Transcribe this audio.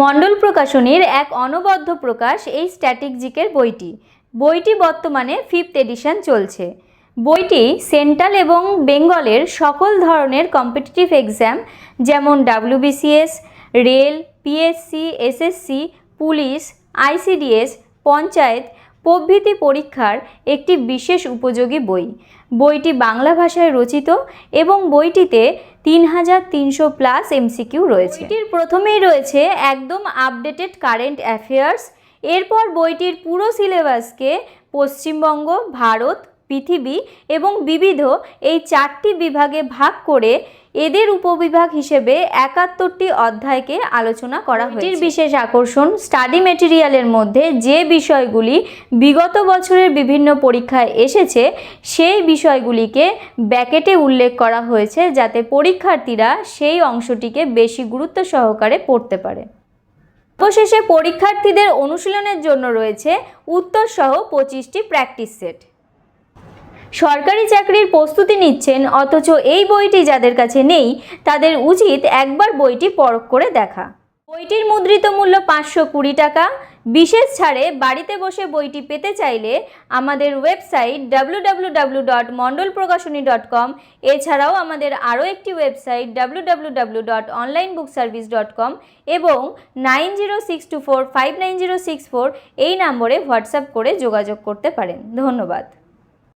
মণ্ডল প্রকাশনীর এক অনবদ্য প্রকাশ এই স্ট্র্যাটেজিকের বইটি বর্তমানে 5th এডিশন চলছে। বইটি সেন্ট্রাল এবং বেঙ্গলের সকল ধরনের কম্পিটিটিভ এক্সাম যেমন WBCS, rail, PSC, SSC, police, ICDS, panchayat প্রভৃতি পরীক্ষার একটি বিশেষ উপযোগী বই। বইটি বাংলা ভাষায় রচিত এবং বইটিতে 3300+ MCQ রয়েছে। বইটির প্রথমেই রয়েছে একদম আপডেটেড কারেন্ট অ্যাফেয়ার্স। এরপর বইটির পুরো সিলেবাসকে পশ্চিমবঙ্গ, ভারত, পৃথিবী এবং বিবিধ এই 4টি বিভাগে ভাগ করে এদের উপবিভাগ হিসেবে 71টি অধ্যায়কে আলোচনা করা হয়েছে। বইটির বিশেষ আকর্ষণ স্টাডি মেটেরিয়ালের মধ্যে যে বিষয়গুলি বিগত বছরের বিভিন্ন পরীক্ষায় এসেছে সেই বিষয়গুলিকে ব্র্যাকেটে উল্লেখ করা হয়েছে যাতে পরীক্ষার্থীরা সেই অংশটিকে বেশি গুরুত্ব সহকারে পড়তে পারে। অবশেষে পরীক্ষার্থীদের অনুশীলনের জন্য রয়েছে উত্তরসহ 25টি প্র্যাকটিস সেট। সরকারি চাকরির প্রস্তুতি নিচ্ছেন অথচ এই বইটি যাদের কাছে নেই তাদের উচিত একবার বইটি পরখ করে দেখা। বইটির মুদ্রিত মূল্য 520 টাকা। বিশেষ ছাড়ে বাড়িতে বসে বইটি পেতে চাইলে আমাদের ওয়েবসাইট www.mondolprokashoni.com, এছাড়াও আমাদের আরও একটি ওয়েবসাইট www.onlinebookservice.com এবং 9062459064 এই নম্বরে হোয়াটসঅ্যাপ করে যোগাযোগ করতে পারেন। ধন্যবাদ।